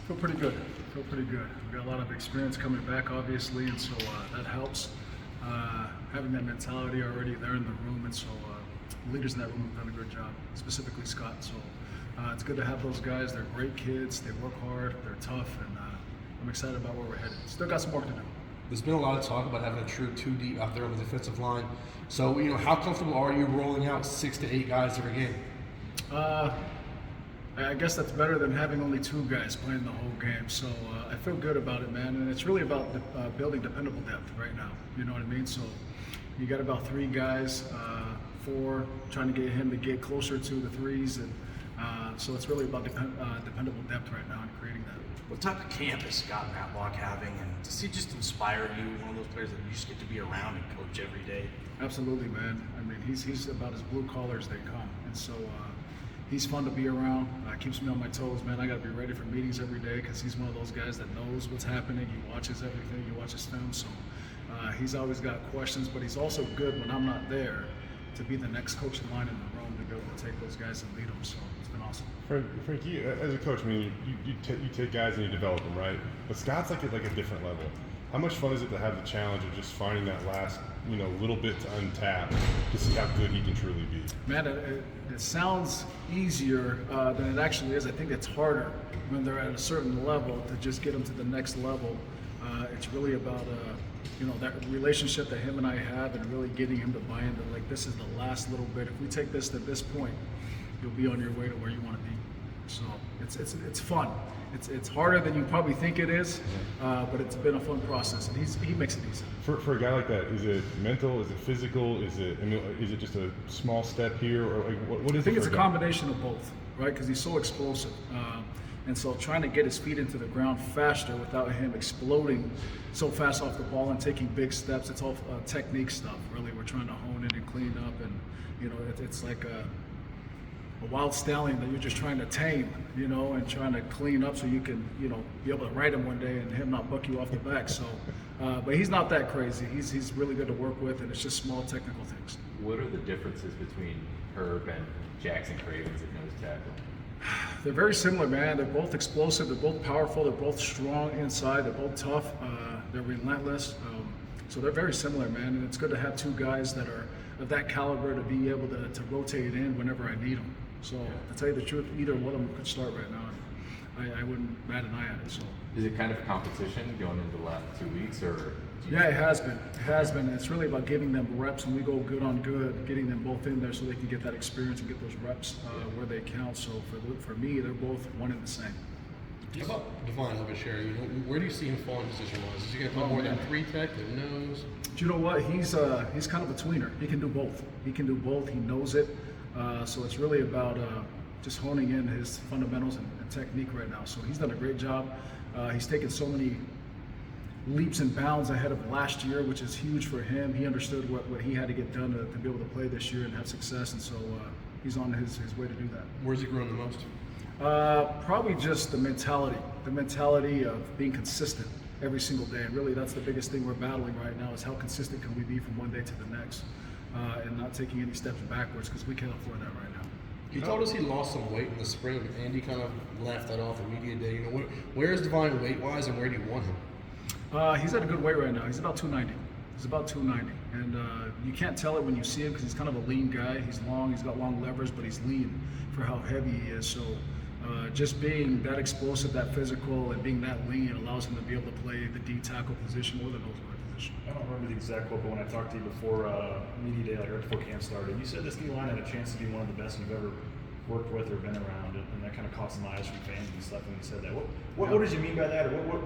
Feel pretty good. Feel pretty good. We got a lot of experience coming back, obviously, and so that helps. Having that mentality already there in the room, and so leaders in that room have done a good job, specifically Scott. So it's good to have those guys. They're great kids. They work hard. They're tough, and I'm excited about where we're headed. Still got some work to do. There's been a lot of talk about having a true 2 deep out there on the defensive line. So, how comfortable are you rolling out 6 to 8 guys every game? I guess that's better than having only 2 guys playing the whole game. So I feel good about it, man. And it's really about building dependable depth right now. You know what I mean? So you got about 3 guys, 4, trying to get him to get closer to the 3s. And so it's really about dependable depth right now and creating that. What type of camp is Scott Matlock having? And does he just inspire you, one of those players that you just get to be around and coach every day? Absolutely, man. I mean, he's about as blue collar as they come. And so he's fun to be around. Keeps me on my toes, man. I got to be ready for meetings every day because he's one of those guys that knows what's happening. He watches everything. He watches film. So he's always got questions, but he's also good when I'm not there to be the next coach in line in the room to be able to take those guys and lead them. So it's been awesome. Frank, you, as a coach, I mean, you take guys and you develop them, right? But Scott's like a different level. How much fun is it to have the challenge of just finding that last, little bit to untap to see how good he can truly be? Man, it sounds easier than it actually is. I think it's harder when they're at a certain level to just get them to the next level. It's really about that relationship that him and I have, and really getting him to buy into, like, this is the last little bit. If we take this to this point, you'll be on your way to where you want to be. So it's fun. It's harder than you probably think it is, but it's been a fun process, and he makes it easy. For a guy like that, is it mental? Is it physical? Is it just a small step here, or like what is it? I think it's a combination of both, right? Because he's so explosive, and so trying to get his feet into the ground faster without him exploding so fast off the ball and taking big steps. It's all technique stuff, really. We're trying to hone it and clean up, and it's like a wild stallion that you're just trying to tame, and trying to clean up so you can, be able to ride him one day and him not buck you off the back. So, but he's not that crazy. He's really good to work with, and it's just small technical things. What are the differences between Herb and Jackson Cravens at nose tackle? They're very similar, man. They're both explosive. They're both powerful. They're both strong inside. They're both tough. They're relentless. So they're very similar, man. And it's good to have 2 guys that are of that caliber to be able to rotate in whenever I need them. So to tell you the truth, either one of them could start right now. I wouldn't bat an eye at it. So is it kind of a competition going into the last 2 weeks, or? Yeah, it has been. It has been. It's really about giving them reps, and we go good on good, getting them both in there so they can get that experience and get those reps where they count. So for me, they're both one and the same. How about Devon Overshare? Where do you see him falling position-wise? Is he going to play more than 3 tech, the nose? Do you know what? He's kind of a tweener. He can do both. He can do both. He knows it. So it's really about just honing in his fundamentals and technique right now. So he's done a great job. He's taken so many leaps and bounds ahead of last year, which is huge for him. He understood what he had to get done to be able to play this year and have success, and so he's on his way to do that. Where's he growing the most? Probably just the mentality of being consistent every single day. And really, that's the biggest thing we're battling right now, is how consistent can we be from one day to the next, and not taking any steps backwards, because we can't afford that right now. He told us he lost some weight in the spring, and Andy kind of laughed that off at media day. Where is Devon weight-wise, and where do you want him? He's at a good weight right now. He's about 290. He's about 290, and you can't tell it when you see him because he's kind of a lean guy. He's long, he's got long levers, but he's lean for how heavy he is. So just being that explosive, that physical, and being that lean allows him to be able to play the D tackle position or the nose guard position. I don't remember the exact quote, but when I talked to you before media day, like right before camp started, you said this D line had a chance to be one of the best you've ever worked with or been around, and that kind of caught some eyes from fans and stuff when you said that. What did you mean by that? Or what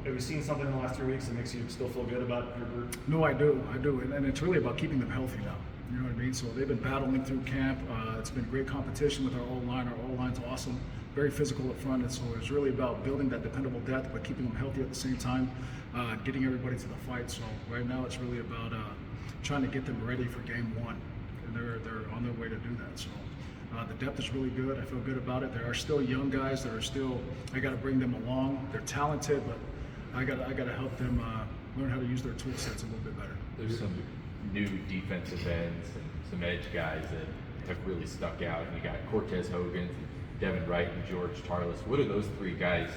have you seen something in the last 3 weeks that makes you still feel good about your group? No, I do, and it's really about keeping them healthy now. You know what I mean? So they've been battling through camp. It's been great competition with our O-line. Our O-line's awesome, very physical up front, and so it's really about building that dependable depth, but keeping them healthy at the same time, getting everybody to the fight. So right now it's really about trying to get them ready for game 1, and they're on their way to do that. So. The depth is really good. I feel good about it. There are still young guys that are still. I got to bring them along. They're talented, but I got to help them learn how to use their tool sets a little bit better. There's some new defensive ends and some edge guys that have really stuck out. And you got Cortez Hogan, Devin Wright, and George Tarlis. What do those 3 guys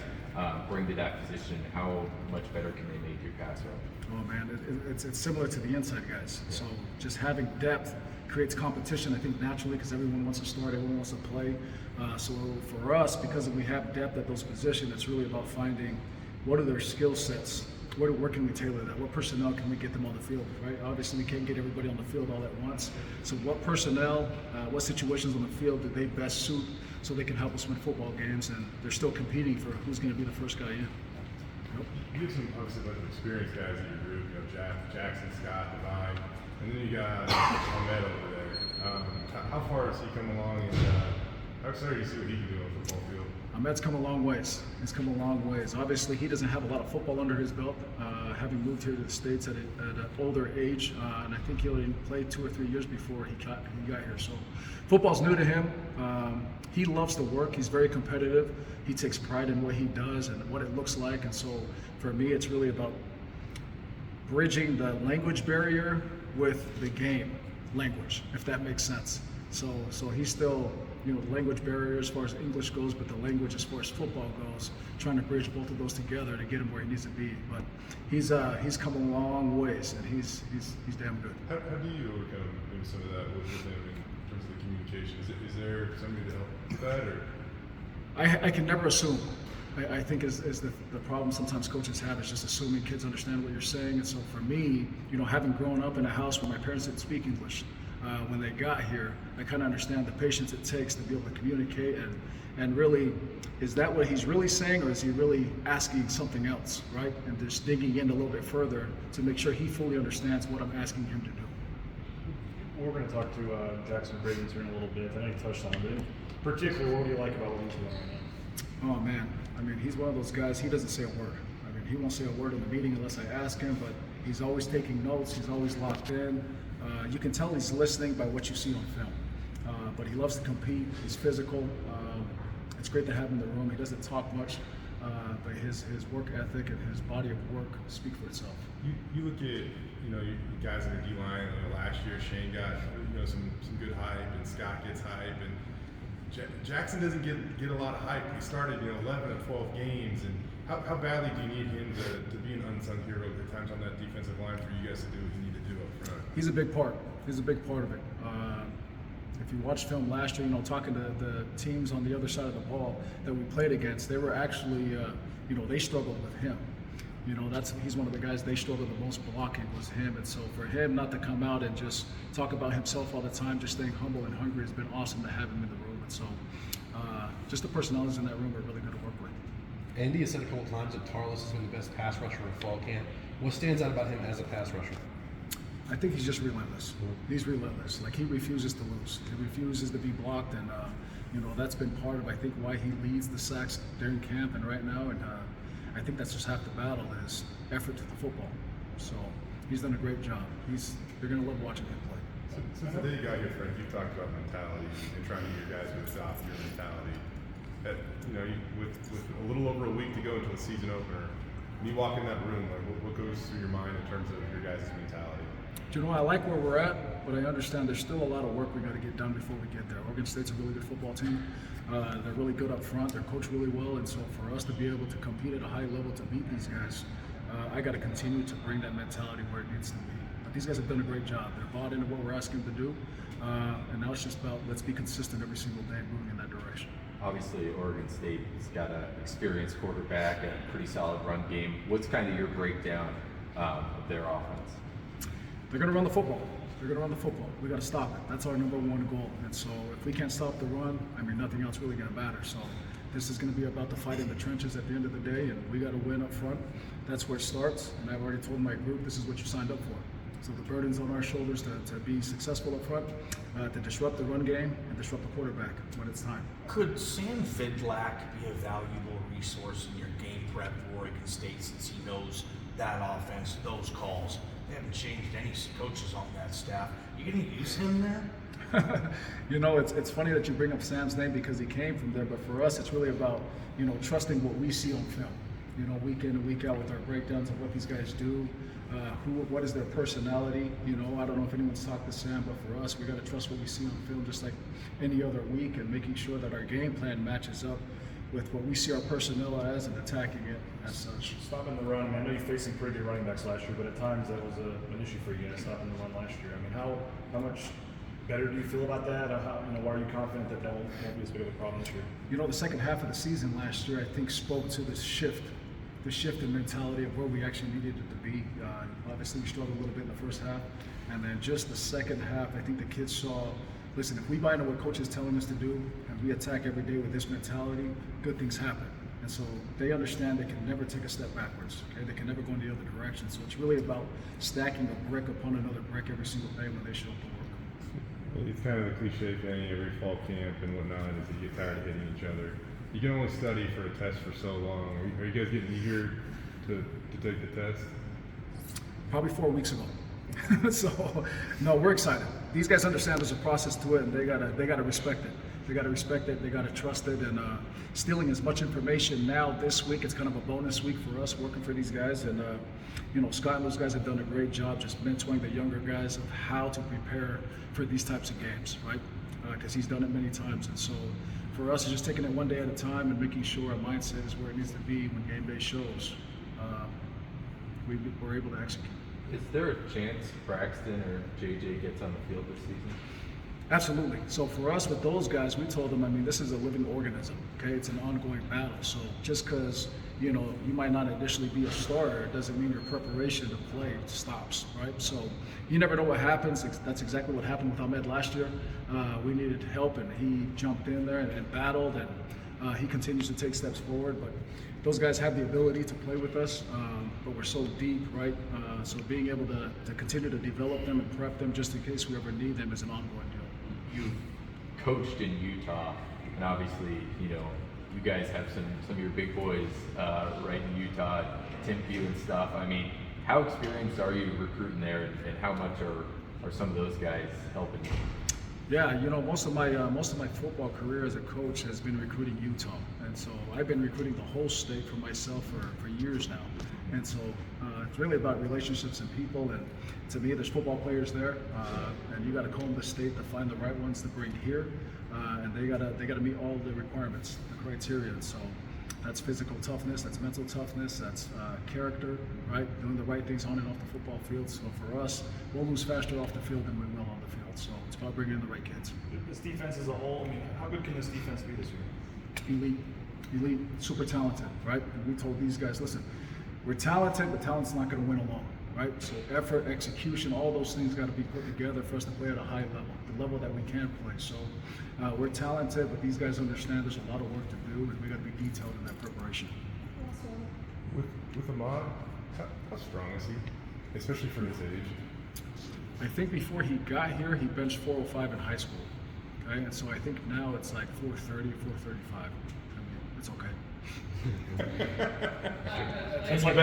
bring to that position? How much better can they make your pass rush? Oh man, it's similar to the inside guys. So just having depth creates competition, I think, naturally, because everyone wants to start, everyone wants to play. So for us, because we have depth at those positions, it's really about finding what are their skill sets, where can we tailor that, what personnel can we get them on the field, right? Obviously we can't get everybody on the field all at once, so what personnel, what situations on the field do they best suit so they can help us win football games, and they're still competing for who's going to be the first guy in. Yep. You have some obviously a bunch of experienced guys in your group. You know, Jackson, Scott, Divine, and then you got Maile over there. How far has he come along, and how excited do you see what he can do on the football field? Ahmed's come a long ways. He's come a long ways. Obviously, he doesn't have a lot of football under his belt, having moved here to the States at an older age, and I think he only played 2 or 3 years before he got here. So football's new to him. He loves to work. He's very competitive. He takes pride in what he does and what it looks like. And so for me, it's really about bridging the language barrier with the game language, if that makes sense. So he's still, language barrier as far as English goes, but the language as far as football goes, trying to bridge both of those together to get him where he needs to be. But he's come a long ways, and he's damn good. How do you overcome maybe some of that with him in terms of the communication? Is there somebody to help with that, or? I can never assume. I think is the problem sometimes coaches have, is just assuming kids understand what you're saying. And so for me, having grown up in a house where my parents didn't speak English, when they got here, I kind of understand the patience it takes to be able to communicate and really, is that what he's really saying, or is he really asking something else, right? And just digging in a little bit further to make sure he fully understands what I'm asking him to do. We're going to talk to Jackson Cravens here in a little bit. I know you touched on it, but in particular, what do you like about what he's doing right now? Oh man, he's one of those guys, he doesn't say a word. He won't say a word in the meeting unless I ask him, but he's always taking notes, he's always locked in. You can tell he's listening by what you see on film. But he loves to compete, he's physical. It's great to have him in the room. He doesn't talk much, but his work ethic and his body of work speak for itself. You look at you guys in the D line. Last year Shane got some good hype, and Scott gets hype, and Jackson doesn't get a lot of hype. He started 11 or 12 games, and how badly do you need him to be an unsung hero at times on that defensive line for you guys to do what you need to do up front? He's a big part. He's a big part of it. If you watched film last year, talking to the teams on the other side of the ball that we played against, they were actually, they struggled with him. He's one of the guys they struggled the most blocking was him. And so for him not to come out and just talk about himself all the time, just staying humble and hungry, has been awesome to have him in the room. And so just the personalities in that room are really good to work with. Andy has said a couple times that Tarlis has been the best pass rusher in fall camp. What stands out about him as a pass rusher? I think he's just relentless. He's relentless. Like, he refuses to lose. He refuses to be blocked, and that's been part of, I think, why he leads the sacks during camp and right now. And I think that's just half the battle, is effort to the football. So he's done a great job. They're gonna love watching him play. Since the day you got here, Frank, you've talked about mentality and trying to get your guys to adopt your mentality. With a little over a week to go until the season opener, when you walk in that room, like what goes through your mind in terms of your guys' mentality? I like where we're at, but I understand there's still a lot of work we got to get done before we get there. Oregon State's a really good football team. They're really good up front. They're coached really well, and so for us to be able to compete at a high level to beat these guys, I got to continue to bring that mentality where it needs to be. But these guys have done a great job. They're bought into what we're asking them to do, and now it's just about let's be consistent every single day moving in that direction. Obviously, Oregon State's got an experienced quarterback and a pretty solid run game. What's kind of your breakdown of their offense? They're going to run the football. We got to stop it. That's our number one goal. And so if we can't stop the run, nothing else really going to matter. So this is going to be about the fight in the trenches at the end of the day, and we got to win up front. That's where it starts. And I've already told my group this is what you signed up for. So the burden's on our shoulders to be successful up front, to disrupt the run game and disrupt the quarterback when it's time. Could Sam Vidlac be a valuable resource in your game prep for Oregon State, since he knows that offense, those calls? They haven't changed any coaches on that staff. You going to use him there? It's funny that you bring up Sam's name because he came from there, but for us, it's really about, trusting what we see on film. Week in and week out with our breakdowns of what these guys do, what is their personality. I don't know if anyone's talked to Sam, but for us, we got to trust what we see on film just like any other week, and making sure that our game plan matches up with what we see our personnel as and attacking it as such. Stopping the run. I mean, I know you faced some pretty good running backs last year, but at times that was an issue for you guys stopping the run last year. I mean, how much better do you feel about that? Or why are you confident that won't be as big of a problem this year? You know, the second half of the season last year, I think, spoke to the shift in mentality of where we actually needed it to be. Obviously, we struggled a little bit in the first half, and then just the second half, I think the kids saw, listen, if we buy into what coach is telling us to do, and we attack every day with this mentality, good things happen. And so they understand they can never take a step backwards. Okay, they can never go in the other direction. So it's really about stacking a brick upon another brick every single day when they show up to work. It's kind of the cliche thing every fall camp and whatnot is that you get tired of hitting each other. You can only study for a test for so long. Are you guys getting eager to take the test? Probably 4 weeks ago. So, no, we're excited. These guys understand there's a process to it, and they gotta respect it. They gotta respect it. They gotta trust it. And stealing as much information now this week, it's kind of a bonus week for us working for these guys. And Scott and those guys have done a great job just mentoring the younger guys of how to prepare for these types of games, right? Because he's done it many times. And so, for us, it's just taking it one day at a time and making sure our mindset is where it needs to be when game day shows. We're able to execute. Is there a chance Braxton or JJ gets on the field this season? Absolutely. So for us, with those guys, we told them, I mean, this is a living organism, okay? It's an ongoing battle. So just because, you might not initially be a starter, doesn't mean your preparation to play stops, right? So you never know what happens. That's exactly what happened with Ahmed last year. We needed help, and he jumped in there and battled, and he continues to take steps forward. But those guys have the ability to play with us, but we're so deep, right? So being able to continue to develop them and prep them just in case we ever need them is an ongoing deal. You coached in Utah, and obviously, you guys have some of your big boys right in Utah, Tim Pugh and stuff. I mean, how experienced are you recruiting there, and how much are some of those guys helping you? Yeah, most of my football career as a coach has been recruiting Utah, and so I've been recruiting the whole state for myself for years now. And so it's really about relationships and people. And to me, there's football players there, and you got to comb the state to find the right ones to bring here, and they gotta meet all the requirements, the criteria. And so that's physical toughness, that's mental toughness, that's character, right? Doing the right things on and off the football field. So for us, we'll lose faster off the field than we will on the field. So it's about bringing in the right kids. This defense as a whole, I mean, how good can this defense be this year? Elite, super talented, right? And we told these guys, listen, we're talented, but talent's not going to win alone, right? So effort, execution, all those things got to be put together for us to play at a high level, the level that we can play. So we're talented, but these guys understand there's a lot of work to do, and we got to be detailed in that preparation. With Ahmad, how strong is he, especially for his age? I think before he got here, he benched 405 in high school. Okay, and so I think now it's like 430, 435. I mean, it's okay. It's like